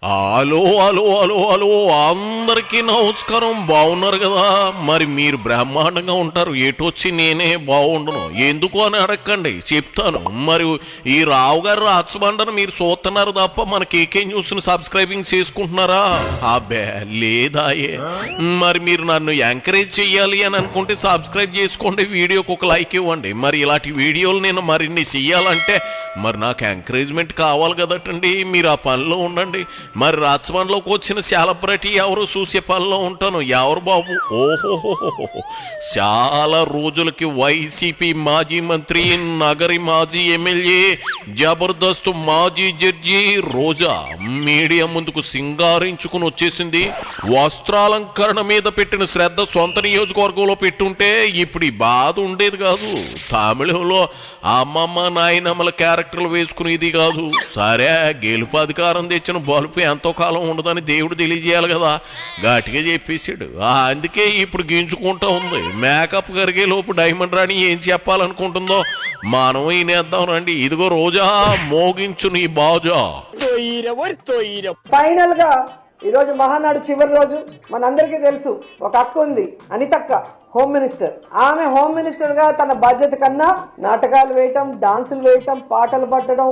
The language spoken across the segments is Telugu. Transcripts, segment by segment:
హలో హలో హలో హలో అందరికీ నమస్కారం. బాగున్నారు కదా? మరి మీరు బ్రహ్మాండంగా ఉంటారు. ఏటొచ్చి నేనే బాగుండను ఎందుకు అని అడగండి, చెప్తాను. మరి ఈ రావు గారు రాచబండను మీరు చూస్తున్నారు తప్ప మన కేకే న్యూస్ని సబ్స్క్రైబింగ్ చేసుకుంటున్నారా? అబ్బే లేదాయే. మరి మీరు నన్ను ఎంకరేజ్ చెయ్యాలి అని అనుకుంటే సబ్స్క్రైబ్ చేసుకోండి, వీడియోకి ఒక లైక్ ఇవ్వండి. మరి ఇలాంటి వీడియోలు నేను మరిన్ని చెయ్యాలంటే మరి నాకు ఎంకరేజ్మెంట్ కావాలి కదటండి. మీరు ఆ పనిలో ఉండండి. మరి రాచబండలోకి వచ్చిన సెలబ్రిటీ ఎవరు చూసే పనిలో ఉంటాను. ఎవరు బాబు? ఓహోహోహో, చాలా రోజులకి వైసీపీ మాజీ మంత్రి, నగరి మాజీ ఎమ్మెల్యే, జబర్దస్త్ మాజీ జడ్జి రోజా మీడియా ముందుకు సింగారించుకుని వచ్చేసింది. వస్త్రాలంకరణ మీద పెట్టిన శ్రద్ధ సొంత నియోజకవర్గంలో పెట్టుంటే ఇప్పుడు ఈ బాధ ఉండేది కాదు. తమిళంలో అమ్మమ్మ నాయనమ్మల క్యారెక్టర్లు వేసుకునేది కాదు. సరే, గెలుపు అధికారం తెచ్చిన బలుపు ఎంతో కాలం ఉండదని దేవుడు తెలియజేయాలి కదా, గట్టిగా చెప్పేశాడు. అందుకే ఇప్పుడు గింజుకుంటూ ఉంది. మేకప్ కరిగే లోపు డైమండ్ రాణి ఏం చెప్పాలనుకుంటుందో మనం ఈనేద్దాం రండి. ఇదిగో రోజా, మోగించు నీ బాజా. ఫైనల్ గా ఈరోజు మహానాడు చివరి రోజు. మనందరికీ తెలుసు, ఒక అక్క ఉంది అనితక్క, హోమ్ మినిస్టర్. ఆమె హోమ్ మినిస్టర్ గా తన బాధ్యత కన్నా నాటకాలు వేయటం, డాన్సులు వేయటం, పాటలు పట్టడం,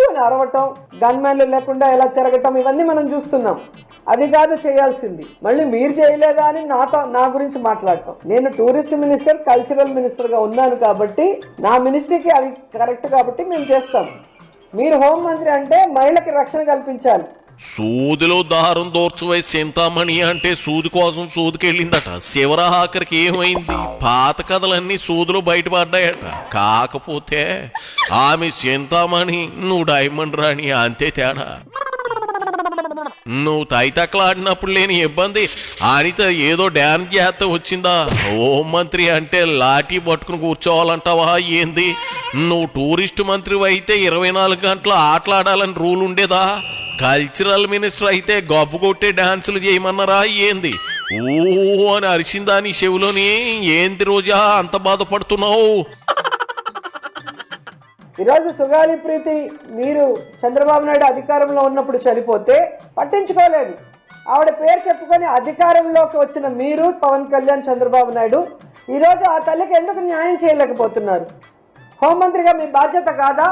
అని అరవటం, గన్మెన్లు లేకుండా ఎలా తిరగటం, ఇవన్నీ మనం చూస్తున్నాం. అవి కాదు చేయాల్సింది. మళ్ళీ మీరు చేయలేదా అని నా గురించి మాట్లాడటం. నేను టూరిస్ట్ మినిస్టర్, కల్చరల్ మినిస్టర్ గా ఉన్నాను కాబట్టి నా మినిస్ట్రీకి అవి కరెక్ట్ కాబట్టి మేము చేస్తాం. మీరు హోం మంత్రి అంటే మహిళకి రక్షణ కల్పించాలి. సూదిలో దారం దోర్చువై చింతామణి అంటే సూది కోసం సూదికెళ్ళిందట. శివరా ఆఖరికి ఏమైంది? పాత కథలన్నీ సూదులో బయటపడ్డాయట. కాకపోతే ఆమె చింతామణి, నువ్వు డైమండ్ రాణి, అంతే తేడా. నువ్వు తైతక్కలాడినప్పుడు లేని ఇబ్బంది అనిత ఏదో డ్యాన్స్ చేస్తే వచ్చిందా? హోం మంత్రి అంటే లాఠీ పట్టుకుని కూర్చోవాలంటావా ఏంది? నువ్వు టూరిస్ట్ మంత్రి అయితే 24 గంటలు ఆటలాడాలని రూల్ ఉండేదా? కల్చరల్ మినిస్టర్ అయితే గబ్బు కొట్టే డాన్సులు చేయమన్నారా ఏంది? ఓ అని అరిచిందా నీ చెవిలోని? ఏంది రోజా అంత బాధపడుతున్నావు? ఈరోజు సుగాలి ప్రీతి మీరు చంద్రబాబు నాయుడు అధికారంలో ఉన్నప్పుడు చనిపోతే పట్టించుకోలేదు. ఆవిడ పేరు చెప్పుకొని అధికారంలోకి వచ్చిన మీరు, పవన్ కళ్యాణ్, చంద్రబాబు నాయుడు ఈరోజు ఆ తల్లికి ఎందుకు న్యాయం చేయలేకపోతున్నారు? హోంమంత్రిగా మీ బాధ్యత కాదా?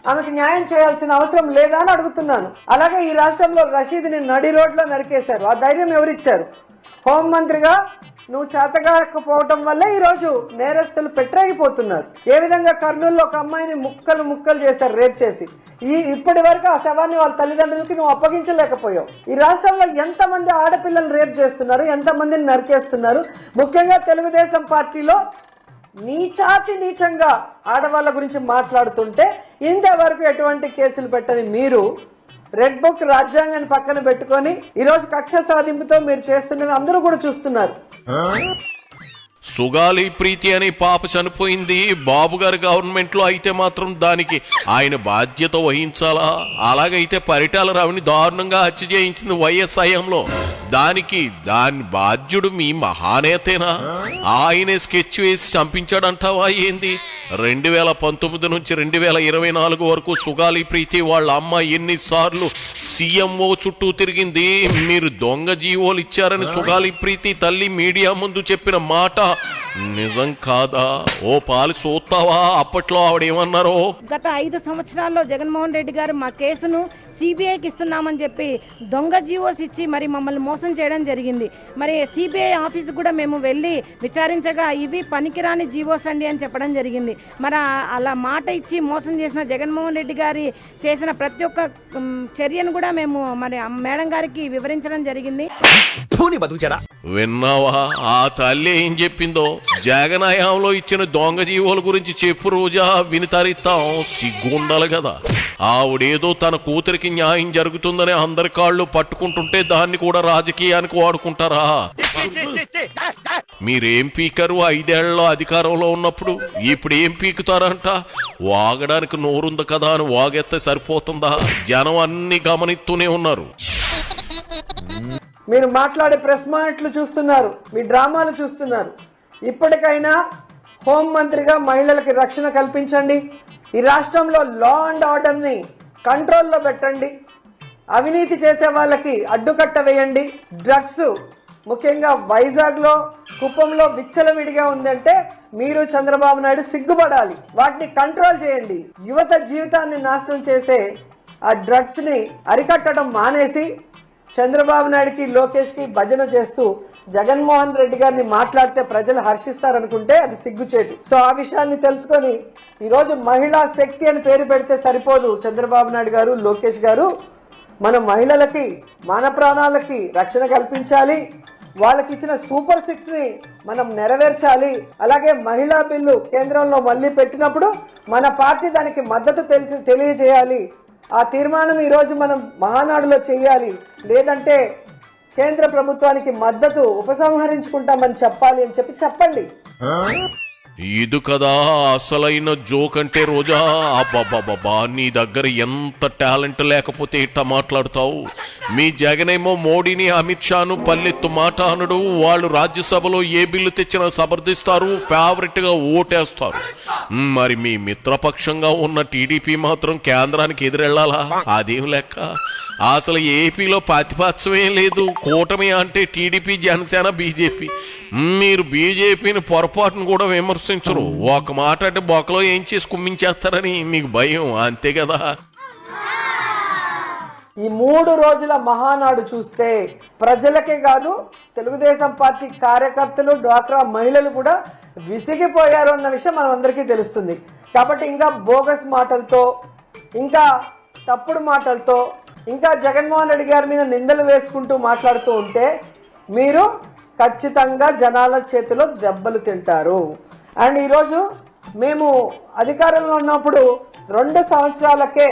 ఆమెకు న్యాయం చేయాల్సిన అవసరం లేదా అని అడుగుతున్నాను. అలాగే ఈ రాష్ట్రంలో రషీద్ని నడి రోడ్లో నరికేశారు. ఆ ధైర్యం ఎవరిచ్చారు? హోంమంత్రిగా నువ్వు చేతగాకపోవటం వల్ల ఈరోజు నేరస్తులు పెట్టరేగిపోతున్నారు. ఏ విధంగా కర్నూలులో ఒక అమ్మాయిని ముక్కలు చేశారు, రేప్ చేసి. ఇప్పటి వరకు ఆ శవాన్ని వాళ్ళ తల్లిదండ్రులకి నువ్వు అప్పగించలేకపోయావు. ఈ రాష్ట్రంలో ఎంతమంది ఆడపిల్లలు రేప్ చేస్తున్నారు, ఎంతమందిని నరికేస్తున్నారు. ముఖ్యంగా తెలుగుదేశం పార్టీలో నీచంగా ఆడవాళ్ళ గురించి మాట్లాడుతుంటే ఇంతవరకు ఎటువంటి కేసులు పెట్టని మీరు రెడ్ బుక్ రాజ్యాంగాన్ని పక్కన పెట్టుకొని ఈరోజు కక్ష సాధింపుతో మీరు చేస్తున్నది అందరూ కూడా చూస్తున్నారు. సుగాలి ప్రీతి అనే పాప చనిపోయింది. బాబు గారి గవర్నమెంట్ లో అయితే మాత్రం దానికి ఆయన బాధ్యత వహించాలా? అలాగైతే పరిటాల రావుని దారుణంగా హత్య చేయించింది వైఎస్ఐఎంలో. దాని బాధ్యుడు మీ మహానేతేనా? ఆయనే స్కెచ్ వేసి చంపించాడంటావా ఏంది? 2019 నుంచి 2024 వరకు సుగాలి ప్రీతి వాళ్ళ అమ్మ ఎన్నిసార్లు సీఎంఓ చుట్టూ తిరిగింది. మీరు దొంగ జీవోలు ఇచ్చారని సుగాలి ప్రీతి తల్లి మీడియా ముందు చెప్పిన మాట నిజం కాదా? ఓ పాలు చూస్తావా? అప్పట్లో ఆవిడేమన్నారో. గత 5 సంవత్సరాల్లో జగన్మోహన్ రెడ్డి గారు మా కేసును సిబిఐకి ఇస్తున్నామని చెప్పి దొంగ జీవోస్ ఇచ్చి మరి మమ్మల్ని మోసం చేయడం జరిగింది. మరి సిబిఐ ఆఫీస్ కూడా మేము వెళ్ళి విచారించగా ఇవి పనికిరాని జీవోస్ అండి అని చెప్పడం జరిగింది. మరి అలా మాట ఇచ్చి మోసం చేసిన జగన్మోహన్ రెడ్డి గారి చేసిన ప్రతి ఒక్క చర్యను కూడా మేము మరి మేడం గారికి వివరించడం జరిగింది. విన్నావా ఆ తల్లి ఏం చెప్పిందో? జగన్ హయాంలో ఇచ్చిన దొంగ జీవోల గురించి చెప్పు రోజా, విని తరిస్తాం. సిగ్గుండాలి కదా. ఆవిడేదో తన కూతురికి న్యాయం జరుగుతుందని అందరి కాళ్ళు పట్టుకుంటుంటే దాన్ని కూడా రాజకీయానికి వాడుకుంటారా? మీరేం పీకరు 5 ఏళ్లలో అధికారంలో ఉన్నప్పుడు? ఇప్పుడు ఏం పీకుతారంట? వాగడానికి నోరుంది కదా అని వాగెత్తే సరిపోతుందా? జనం అన్ని గమనిస్తూనే ఉన్నారు. మీరు మాట్లాడే ప్రెస్ మాటలు చూస్తున్నారు, మీ డ్రామాలు చూస్తున్నారు. ఇప్పటికైనా హోం మంత్రిగా మహిళలకి రక్షణ కల్పించండి. ఈ రాష్ట్రంలో లా అండ్ ఆర్డర్ని కంట్రోల్లో పెట్టండి. అవినీతి చేసే వాళ్ళకి అడ్డుకట్ట వేయండి. డ్రగ్స్ ముఖ్యంగా వైజాగ్ లో, కుప్పంలో విచ్చలవిడిగా ఉందంటే మీరు చంద్రబాబు నాయుడు సిగ్గుపడాలి. వాటిని కంట్రోల్ చేయండి. యువత జీవితాన్ని నాశనం చేసే ఆ డ్రగ్స్ ని అరికట్టడం మానేసి చంద్రబాబు నాయుడుకి, లోకేష్ కి భజన చేస్తూ జగన్మోహన్ రెడ్డి గారిని మాట్లాడితే ప్రజలు హర్షిస్తారనుకుంటే అది సిగ్గుచేటు. సో ఆ విషయాన్ని తెలుసుకొని ఈరోజు మహిళా శక్తి అని పేరు పెడితే సరిపోదు. చంద్రబాబు నాయుడు గారు, లోకేష్ గారు, మన మహిళలకి, మాన ప్రాణాలకి రక్షణ కల్పించాలి. వాళ్ళకి ఇచ్చిన సూపర్ 6 ని మనం నెరవేర్చాలి. అలాగే మహిళా బిల్లు కేంద్రంలో మళ్ళీ పెట్టినప్పుడు మన పార్టీ దానికి మద్దతు తెలియజేయాలి. ఆ తీర్మానం ఈ రోజు మనం మహానాడులో చేయాలి. లేదంటే కేంద్ర ప్రభుత్వానికి మద్దతు ఉపసంహరించుకుంటామని చెప్పాలి అని చెప్పండి. ఇది కదా అసలైన జోక్ అంటే రోజా. అబ్బాబాబా, నీ దగ్గర ఎంత టాలెంట్ లేకపోతే ఇట్లా మాట్లాడుతావు. మీ జగనేమో మోడీని, అమిత్ షాను పల్లెత్తు మాట అనడు. వాళ్ళు రాజ్యసభలో ఏ బిల్లు తెచ్చినా సమర్థిస్తారు, ఫేవరెట్ గా ఓటేస్తారు. మరి మీ మిత్రపక్షంగా ఉన్న టీడీపీ మాత్రం కేంద్రానికి ఎదురెళ్లాలా? అదేం లెక్క? అసలు ఏపీలో ప్రతిపక్షమే లేదు. కూటమి అంటే టీడీపీ, జనసేన, బీజేపీ. మీరు బీజేపీని పొరపాటును కూడా విమర్శించరు. ఒక మాట అంటే బొక్కలో ఏం చేసి కుమ్మించేస్తారని మీకు భయం, అంతే కదా. ఈ 3 రోజుల మహానాడు చూస్తే ప్రజలకే కాదు, తెలుగుదేశం పార్టీ కార్యకర్తలు, డ్వాక్రా మహిళలు కూడా విసిగిపోయారు అన్న విషయం మనం అందరికీ తెలుస్తుంది. కాబట్టి ఇంకా బోగస్ మాటలతో, ఇంకా తప్పుడు మాటలతో, ఇంకా జగన్మోహన్ రెడ్డి గారి మీద నిందలు వేసుకుంటూ మాట్లాడుతూ ఉంటే మీరు ఖచ్చితంగా జనాల చేతిలో దెబ్బలు తింటారు. అండ్ ఈరోజు మేము అధికారంలో ఉన్నప్పుడు 2 సంవత్సరాలకే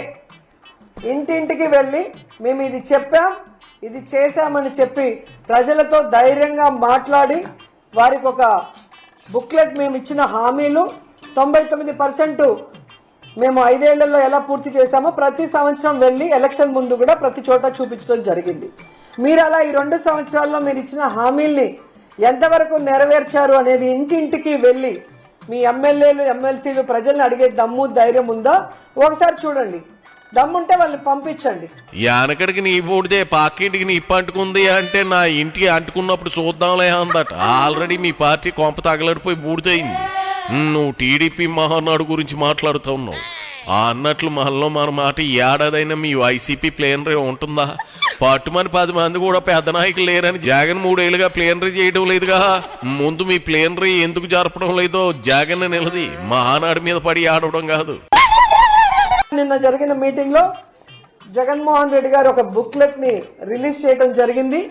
ఇంటింటికి వెళ్ళి మేము ఇది చెప్పాం, ఇది చేశామని చెప్పి ప్రజలతో ధైర్యంగా మాట్లాడి వారికి ఒక బుక్లెట్, మేము ఇచ్చిన హామీలు 99% మేము 5 ఏళ్లలో ఎలా పూర్తి చేశామో ప్రతి సంవత్సరం వెళ్ళి ఎలక్షన్ ముందు కూడా ప్రతి చోట చూపించడం జరిగింది. మీరు అలా ఈ 2 సంవత్సరాల్లో మీరు ఇచ్చిన హామీల్ని ఎంతవరకు నెరవేర్చారు అనేది ఇంటింటికి వెళ్ళి మీ ఎమ్మెల్యేలు, ఎమ్మెల్సీలు ప్రజల్ని అడిగే దమ్ము, ధైర్యం ఉందా ఒకసారి చూడండి. దమ్ముంటే వాళ్ళని పంపించండి. యానకడికి నీ బూడిదే పాకింటికి నీ ఇప్పు అంటుకుంది అంటే నా ఇంటికి అంటుకున్నప్పుడు చూద్దాంలే అందట. ఆల్రెడీ మీ పార్టీ కొంప తగలడిపోయి బూడిదయింది. నువ్వు టీడీపీ మహానాడు గురించి మాట్లాడుతూ ఉన్నావు. అన్నట్లు మనలో మన మాట ఏడాదైనా మీ వైసీపీ ప్లేనరీ ఉంటుందా? పట్టుమని 10 మంది కూడా పెద్ద నాయకులు లేరని జగన్ 3 ఏళ్ళుగా ప్లేనరీ చేయడం లేదుగా. ముందు మీ ప్లేనరీ ఎందుకు జరపడం లేదో జగన్ నిలది, మహానాడు మీద పడి ఆడవడం కాదు. నిన్న జరిగిన మీటింగ్ లో జగన్మోహన్ రెడ్డి గారు ఒక బుక్లెట్ ని రిలీజ్ చేయడం జరిగింది.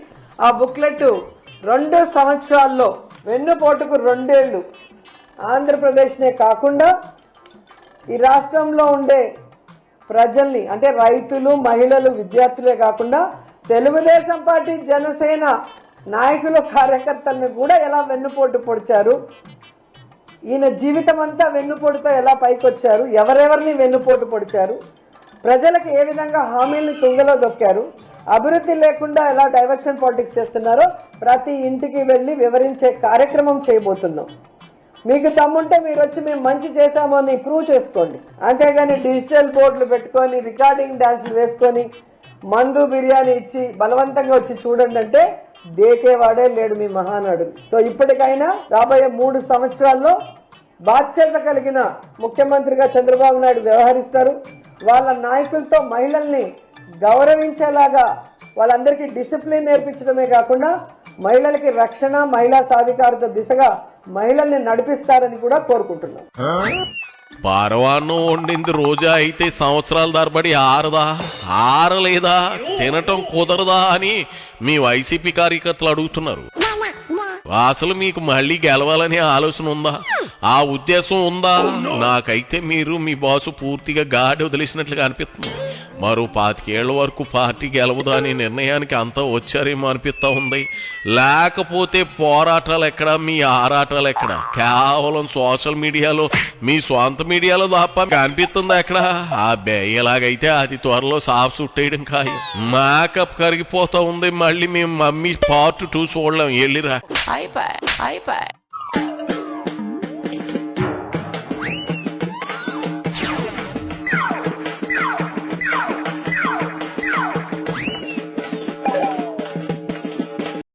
ఆ బుక్లెట్ 2 సంవత్సరాల్లో వెన్నుపోటుకు 2 ఏళ్లు ఆంధ్రప్రదేశ్నే కాకుండా ఈ రాష్ట్రంలో ఉండే ప్రజల్ని, అంటే రైతులు, మహిళలు, విద్యార్థులే కాకుండా తెలుగుదేశం పార్టీ, జనసేన నాయకులు, కార్యకర్తలను కూడా ఎలా వెన్నుపోటు పొడిచారు, ఈయన జీవితం అంతా వెన్నుపోటుతో ఎలా పైకొచ్చారు, ఎవరెవరిని వెన్నుపోటు పొడిచారు, ప్రజలకు ఏ విధంగా హామీల్ని తుంగలో దొక్కారు, అభివృద్ధి లేకుండా ఎలా డైవర్షన్ పాలిటిక్స్ చేస్తున్నారో ప్రతి ఇంటికి వెళ్ళి వివరించే కార్యక్రమం చేయబోతున్నాం. మీకు దమ్ముంటే మీరు వచ్చి మేము మంచి చేశామో అని ప్రూవ్ చేసుకోండి. అంతేగాని డిజిటల్ బోర్డులు పెట్టుకొని, రికార్డింగ్ డాన్సులు వేసుకొని, మందు బిర్యానీ ఇచ్చి బలవంతంగా వచ్చి చూడండి అంటే దేకేవాడే లేడు మీ మహానాడు. సో ఇప్పటికైనా రాబోయే 3 సంవత్సరాల్లో బాధ్యత కలిగిన ముఖ్యమంత్రిగా చంద్రబాబు నాయుడు వ్యవహరిస్తారు. వాళ్ళ నాయకులతో మహిళల్ని గౌరవించేలాగా వాళ్ళందరికీ డిసిప్లిన్ నేర్పించడమే కాకుండా మహిళలకి రక్షణ, మహిళా సాధికారత దిశగా మహిళల్ని నడిపిస్తారని కూడా కోరుకుంటున్నాం. పరవాన్నం వండింది రోజా అయితే సంవత్సరాల తరబడి ఆరలేదా, తినటం కుదరదా అని మీ వైసీపీ కార్యకర్తలు అడుగుతున్నారు. అసలు మీకు మళ్ళీ గెలవాలనే ఆలోచన ఉందా? ఆ ఉద్దేశం ఉందా? నాకైతే మీరు మీ బాసు పూర్తిగా గాడి వదిలేసినట్లుగా అనిపిస్తుంది. మరో 25 ఏళ్ల వరకు పార్టీ గెలవదు అనే నిర్ణయానికి అంతా వచ్చారేమో అనిపిస్తా ఉంది. లేకపోతే పోరాటాలు ఎక్కడ, మీ ఆరాటాలు ఎక్కడ? కేవలం సోషల్ మీడియాలో, మీ సొంత మీడియాలో తప్ప అనిపిస్తుందా ఎక్కడ? ఆ ఎలాగైతే అతి త్వరలో సాఫ్ సుట్టేయడం ఖాయం. మేకప్ కరిగిపోతా ఉంది. మళ్ళీ మేము మమ్మీ పార్ట్ 2 చూడలేం. వెళ్ళిరా.